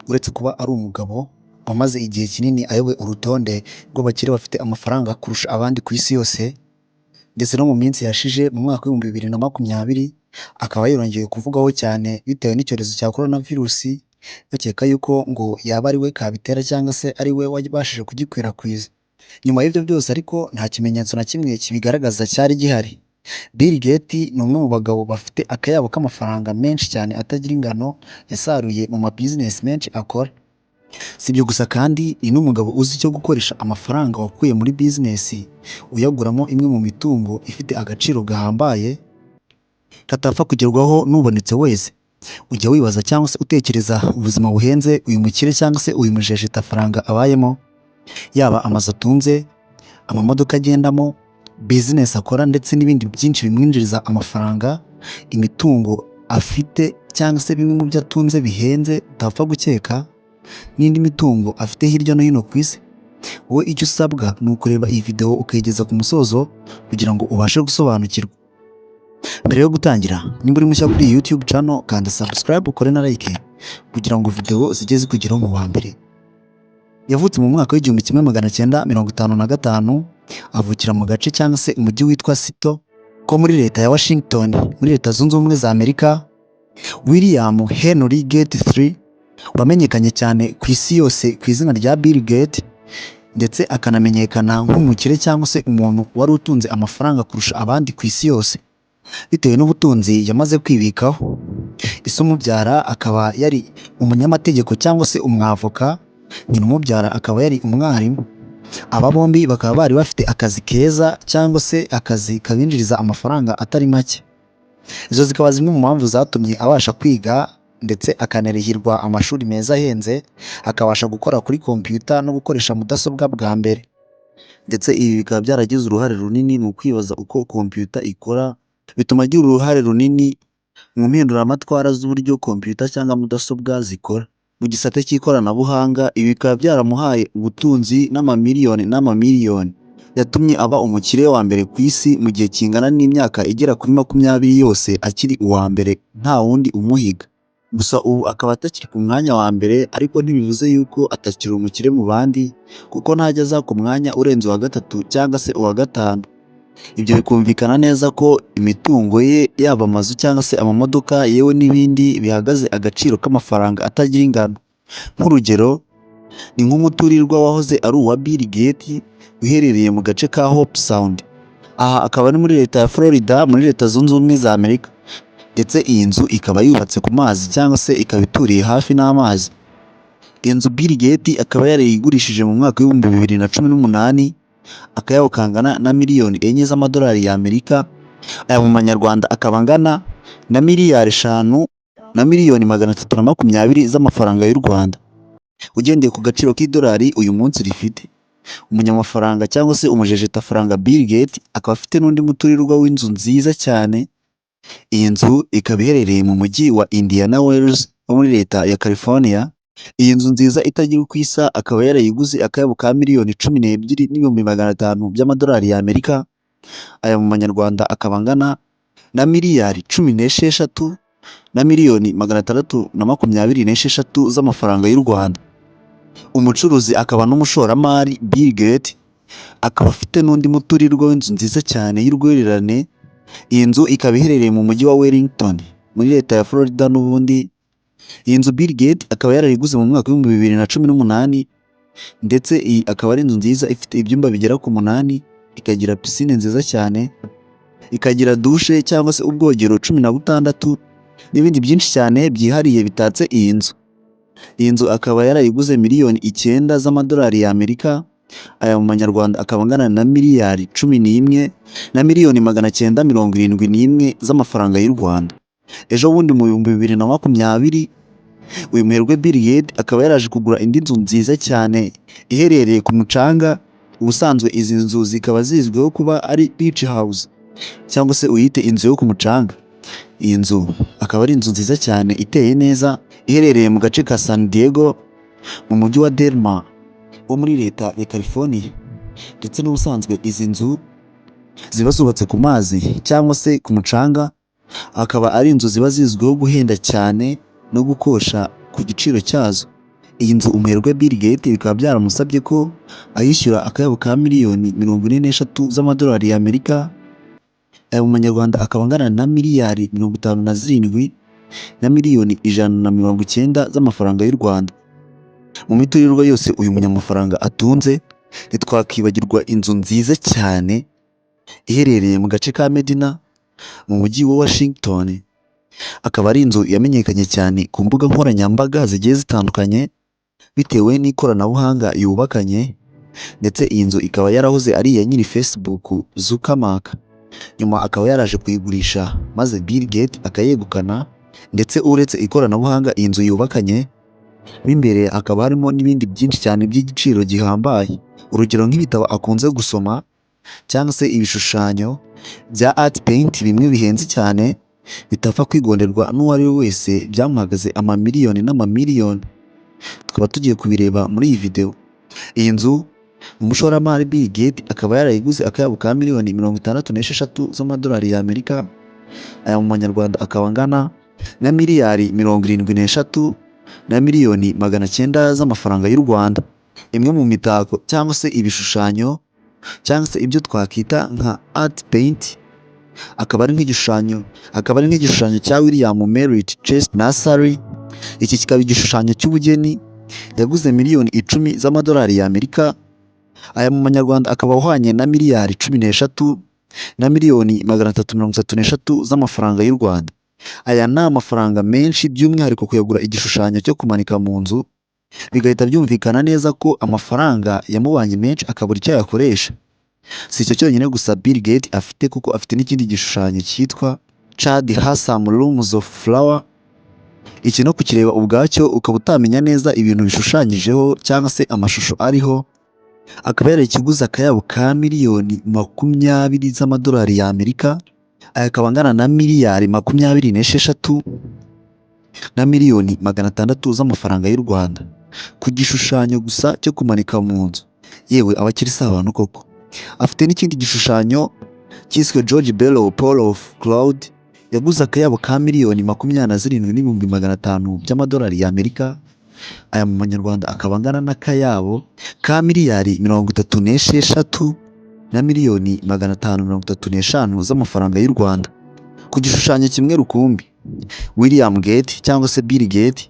uretse kuba ari umugabo wamaze igihe kinini ayoboye urutonde rw'abakire bafite amafaranga kurusha abandi ku isi yose, ndetse no mu minsi yashize mu mwaka w'ibihumbi bibiri na makumyabiri akaba yongeye kuvugwaho cyane bitewe n'icyorezo cya korona virusi, bakeka yuko ngo yaba ari we kabitera cyangwa se ari we wabashije kugikwirakwiza. Nyuma y'ibyo byose ariko nta kimenyetso na kimwe kibigaragaza cyari gihari. Bill Gates ni umwe mu bagabo bafite akayabo k'amafaranga menshi cyane atagira ingano yasaruye mu ma business menshi akora. Si ibyo gusa kandi ni n'umugabo uzi icyo gukoresha amafaranga wakuye muri business uyaguramo imwe mu mitungo ifite agaciro gahambaye katapfa kugerwaho n'ubonetse wese. Ujya wibaza cyangwa se utekereza ubuzima buhenze uyu mukire cyangwa se uyu mujejetafaranga abayemo, yaba amazu atunze, amamodoka agendamo, business akora ndetse n'ibindi byinshi bimwinjiriza amafaranga, imitungo afite cyangwa se bimwe mu byo atunze bihenze utapfa gukeka, n'indi mitungo afite hirya no hino ku isi. Wowe icyo usabwa ni ukureba iyi video ukayigeza ku musozo kugira ngo ubashe gusobanukirwa. Mbere yo gutangira, nimba uri mushya kuri iyi YouTube channel kanda subscribe ukore na like kugira ngo video zijye zikugeraho mu wa mbere. Yavutse mu mwaka w'igihumbi kimwe magana cyenda mirongo itanu na gatanu, avukira mu gace cyangwa se umujyi witwa Seattle ko muri leta ya Washington muri leta zunze ubumwe za Amerika. William Henry Gates III wamenyekanye cyane ku isi yose ku izina rya Bill Gates, ndetse akanamenyekana nk'umukire cyangwa se umuntu wari utunze amafaranga kurusha abandi ku isi yose bitewe n'ubutunzi yamaze kwibikaho. Ise umubyara akaba yari umunyamategeko cyangwa se umwavoka, nyina umubyara akaba yari umwarimu. Aba bombi bakaba bari bafite akazi keza cyangwa se akazi kabinjiriza amafaranga atari make. Izo zikaba zimwe mu mpamvu zatumye abasha kwiga ndetse akanarihirwa amashuri meza ahenze, akabasha gukora kuri computer no gukoresha mudasobwa bwa mbere. Ndetse ibi bikaba byaragize uruhare runini mu kwibaza uko computer ikora, bituma agira uruhare runini mu mpinduramatwara z'uburyo computer cyangwa mudasobwa zikora. Mu gisate cy'ikoranabuhanga ibi bikaba byaramuhaye ubutunzi n'amamiliyoni, yatumye aba umukire wa mbere ku isi mu gihe kingana n'imyaka igera kuri 20 yose akiri uwa mbere nta wundi umuhiga. Gusa ubu akaba atakiri ku mwanya wa mbere, ariko ntibivuze yuko atakiri umukire mu bandi kuko ntajya aza ku mwanya urenze uwa gatatu cyangwa se uwa gatanu. Ibyo bikumvikana neza ko imitungo ye yaba amazu cyangwa se amamodoka yewe n'ibindi bihagaze agaciro k'amafaranga atagira ingano. Nk'urugero ni nk'umuturirwa wahoze ari uwa Bill Gates uherereye mu gace ka Hope Sound. Aha akaba ari muri leta ya Florida muri leta zunze ubumwe za Amerika, ndetse iyi nzu ikaba yubatse ku mazi cyangwa se ikaba ituriye hafi n'amazi. Iyi nzu Bill Gates akaba yarayigurishije mu mwaka w'ibihumbi 2018 akayabo kangana na miliyoni 4 z'amadolari y'Amerika. Aya mu manyarwanda akaba angana na miliyari 5 na miliyoni 320 z'amafaranga y'u Rwanda. Ugendeye ku gaciro k'idolari uyu munsi rifite, umunyamafaranga cyangwa se umujejetafaranga Bill Gates akaba afite n'undi muturirwa w'inzu nziza cyane. Iyi nzu ikaba iherereye mu mujyi wa Indiana Wells wo muri leta ya California. Iyi nzu nziza itagira uko isa akaba yarayiguze akayabo ka miliyoni 12,500 by'amadolari y'Amerika. Aya mu manyarwanda akaba angana na miliyari 16 na miliyoni 626 z'amafaranga y'u Rwanda. Umucuruzi akaba n'umushoramari Bill Gates akaba afite n'undi muturirwa w'inzu nziza cyane y'urwererane. Iyi nzu ikaba iherereye mu mujyi wa Wellington muri leta ya Florida n'ubundi. Iyi nzu Bill Gates akaba yarayiguze mu mwaka w'ibihumbi 2018, ndetse iyi akaba ari inzu nziza ifite ibyumba bigera ku 8, ikagira piscine nziza cyane, ikagira douche cyangwa se ubwogero 16 n'ibindi byinshi cyane byihariye bitatse iyi nzu. Iyi nzu akaba yarayiguze miliyoni 9 z'amadolari y'Amerika. Aya mu manyarwanda akaba angana na miliyari 11 na miliyoni 971 z'amafaranga y'u Rwanda. Ejo bundi mu 2020 uyu muherwe Bill Gates akaba yaraje kugura indi nzu nziza cyane iherereye ku mucanga. Ubusanzwe izi nzu zikaba zizwiho kuba ari beach house cyangwa se uyite inzu yo ku mucanga. Iyi nzu akaba ari inzu nziza cyane iteye neza iherereye mu gace ka San Diego mu mujyi wa Del Mar wo muri leta ya California. Ndetse n'ubusanzwe izi nzu ziba zubatse ku mazi cyangwa se ku mucanga, akaba ari inzu ziba zizwiho guhenda cyane no gukosha ku giciro cyazo. Iyi nzu umuherwe Bill Gates bikaba byaramusabye ko ayishyura akayabo ka miliyoni 43 z'amadolari y'Amerika, aya mu manyarwanda akaba angana na miliyari 57 na miliyoni 190 z'amafaranga y'u Rwanda. Mu miturirwa yose uyu munyamafaranga atunze, ntitwakwibagirwa inzu nziza cyane iherereye mu gace ka Medina mu mujyi wa Washington. Akaba ari inzu yamenyekanye cyane ku mbuga nkoranyambaga zigiye zitandukanye bitewe n'ikoranabuhanga yubakanye, ndetse iyi nzu ikaba yarahoze ari iya nyiri Facebook Zuckerberg, nyuma akaba yaraje kuyigurisha maze Bill Gates akayegukana. Ndetse uretse ikoranabuhanga iyi nzu yubakanye, mo imbere hakaba harimo n'ibindi byinshi cyane by'igiciro gihambaye, urugero nk'ibitabo akunze gusoma cyangwa se ibishushanyo bya art paint bimwe bihenze cyane bitapfa kwigonderwa n'uwo ari we wese, byamuhagaze amamiliyoni n'amamiliyoni. Tukaba tugiye kubireba muri iyi video. Iyi nzu umushoramari Bill Gates akaba yarayiguze akayabo ka miliyoni 66 z'amadolari y'Amerika, aya mu manyarwanda akaba angana na miliyari 73 na miliyoni 900 z'amafaranga y'u Rwanda. Imwe mu mitako cyangwa se ibishushanyo cyangwa se ibyo twakita nka art paint, akaba ari nk'igishushanyo cya William Merritt Chase Nursery. Iki kikaba igishushanyo cy'ubugeni yaguze miliyoni 10 z'amadolari y'Amerika, aya mu manyarwanda akaba ahwanye na miliyari 13 na miliyoni 333 z'amafaranga y'u Rwanda. Aya ni amafaranga menshi, by'umwihariko kuyagura igishushanyo cyo kumanika mu nzu, bigahita byumvikana neza ko amafaranga yamubanye menshi akabura icyo yakoresha. Si icyo cyonyine gusa Bill Gates afite, kuko afite n'ikindi gishushanyo cyitwa Chad Handsome Rooms of Flower. Iki no kukireba ubwacyo ukaba utamenya neza ibintu bishushanyijeho cyangwa se amashusho ariho. Akaba yarayikiguze akayabo ka miliyoni 20 z'amadolari y'Amerika, aya akaba angana na miliyari 26 na miliyoni 600 z'amafaranga y'u Rwanda ku gishushanyo gusa cyo kumanika mu nzu. Yewe abakiri si abantu koko. Afite n'ikindi gishushanyo cyiswe George Bellow Pole of Cloud, yaguze akayabo ka miliyoni 27,500 by'amadolari y'Amerika, aya mu manyarwanda akaba angana n'akayabo ka miliyari 36 na miliyoni 535 z'amafaranga y'u Rwanda ku gishushanyo kimwe rukumbi. William Gates cyangwa se Bill Gates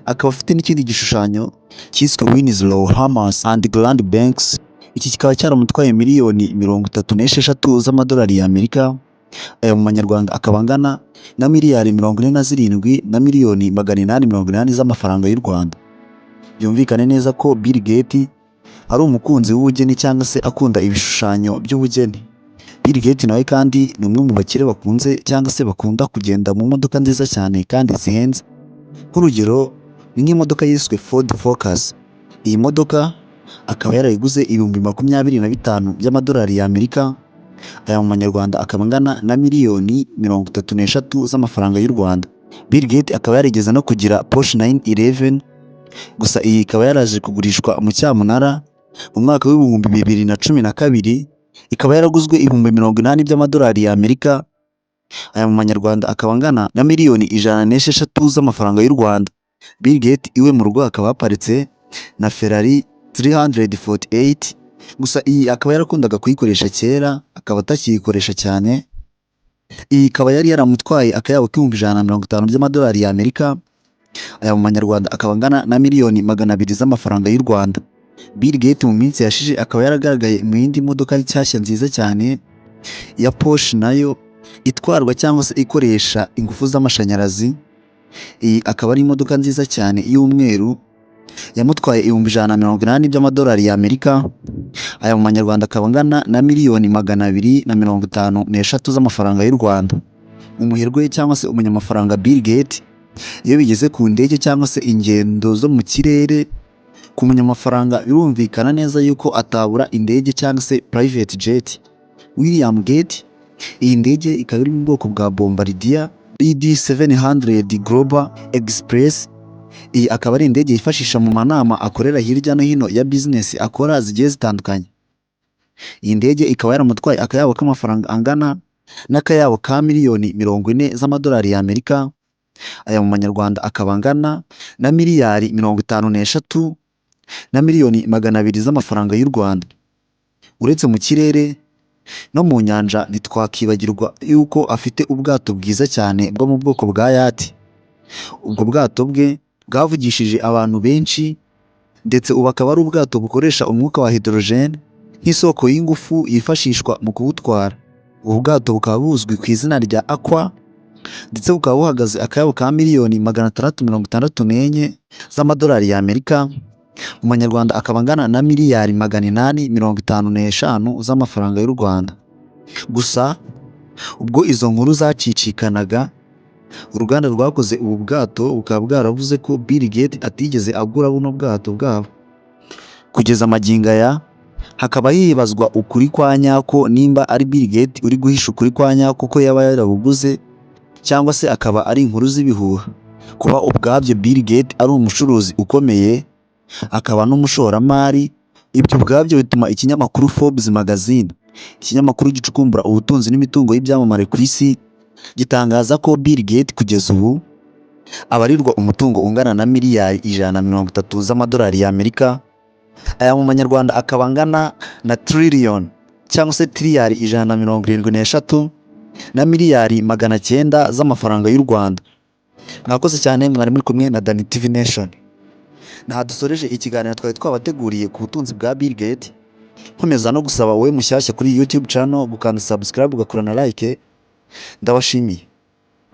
akaba afite n'ikindi gishushanyo cyiswe Winslow Hammers and Grand Banks. Iki kikaba cyaramutwaye miliyoni 36 z'amadolari y'Amerika, aya mu manyarwanda akaba angana na miliyari 47 na miliyoni 880 z'amafaranga y'u Rwanda. Byumvikane neza ko Bill Gates ari umukunzi w'ubugeni cyangwa se akunda ibishushanyo by'ubugeni. Bill Gates nawe kandi ni umwe mu bakire bakunze cyangwa se bakunda kugenda mu modoka nziza cyane kandi zihenze. Nk'urugero ni nk'imodoka yiswe Ford Focus. Iyi modoka akaba yarayiguze 25,000 by'amadolari y'Amerika, aya mu manyarwanda akaba angana na miliyoni 33 z'amafaranga y'u Rwanda. Bill Gates akaba yarigeze no kugira Porsche 911, gusa iyi ikaba yaraje kugurishwa mu cyamunara mu mwaka w'ibihumbi 2012, ikaba yaraguzwe 80,000 by'amadolari y'Amerika, aya mu manyarwanda akaba angana na miliyoni 106 z'amafaranga y'u Rwanda. Bill Gates iwe mu rugo akaba haparitse na Ferrari 348, gusa iyi akaba yarakundaga kuyikoresha kera akaba atakiyikoresha cyane. Iyi ikaba yari yaramutwaye akayabo k'150 by'amadolari y'Amerika, aya mu manyarwanda akaba angana na miliyoni 200 z'amafaranga y'u Rwanda. Bill Gates mu minsi yashize akaba yaragaragaye mu yindi modoka nshyashya nziza cyane ya Porsche, nayo itwarwa cyangwa se ikoresha ingufu z'amashanyarazi. Iyi akaba ari imodoka nziza cyane y'umweru, yamutwaye 180 by'amadolari y'Amerika, aya mu manyarwanda akaba angana na miliyoni 253 z'amafaranga y'u Rwanda. Umuherwe cyangwa se umunyamafaranga Bill Gates iyo bigeze ku ndege cyangwa se ingendo zo mu kirere, ku munyamafaranga birumvikana neza yuko atabura indege cyangwa se private jet. William Gates iyi ndege ikaba iri mu bwoko bwa Bombardier ED700 Global Express. Iyi akaba ari indege yifashisha mu manama akorera hirya no hino ya business akora zigiye zitandukanye. Iyi ndege ikaba yaramutwaye akayabo k'amafaranga angana n'akayabo ka miliyoni 40 z'amadolari y'Amerika, aya mu manyarwanda akaba angana na miliyari 56 na miliyoni 200 z'amafaranga y'u Rwanda. Uretse mu kirere no mu nyanja ntitwakwibagirwa yuko afite ubwato bwiza cyane bwo mu bwoko bwa yati. Ubwo bwato bwe bwavugishije abantu benshi ndetse ubu akaba ari ubwato bukoresha umwuka wa hydrogen nk'isoko y'ingufu yifashishwa mu kubutwara. Ubu bwato bukaba buzwi ku izina rya Aqua ndetse bukaba buhagaze akayabo ka miliyoni 664 z'amadolari y'Amerika, mu manyarwanda akaba angana na miliyari 855 z'amafaranga y'u Rwanda. Gusa ubwo izo nkuru zacicikanaga, uruganda rwakoze ubu bwato bukaba bwaravuze ko Bill Gates atigeze agura buno bwato bwabo. Kugeza magingo aya hakaba hibazwa ukuri kwa nyako nimba ari Bill Gates uri guhisha ukuri kwa nyako ko yaba yarabuguze cyangwa se akaba ari inkuru z'ibihuha. Kuba ubwabyo Bill Gates ari umucuruzi ukomeye akaba n'umushoramari, ibyo ubwabyo bituma ikinyamakuru Forbes magazine, ikinyamakuru gicukumbura ubutunzi n'imitungo y'ibyamamare ku isi, gitangaza ko Bill Gates kugeza ubu abarirwa umutungo ungana na miliyari 130 z'amadolari y'Amerika. Aya mu manyarwanda akaba angana na trillion cyangwa se tiriyari 173 na miliyari 900 z'amafaranga y'u Rwanda. Mwakoze cyane, mwari muri kumwe na Dani TV Nation. Naha dusoreje ikiganiro twari twabateguriye ku butunzi bwa Bill Gates. Nkomeza no gusaba wowe mushyashya kuri YouTube channel gukanda subscribe ugakora na like. Ndabashimiye.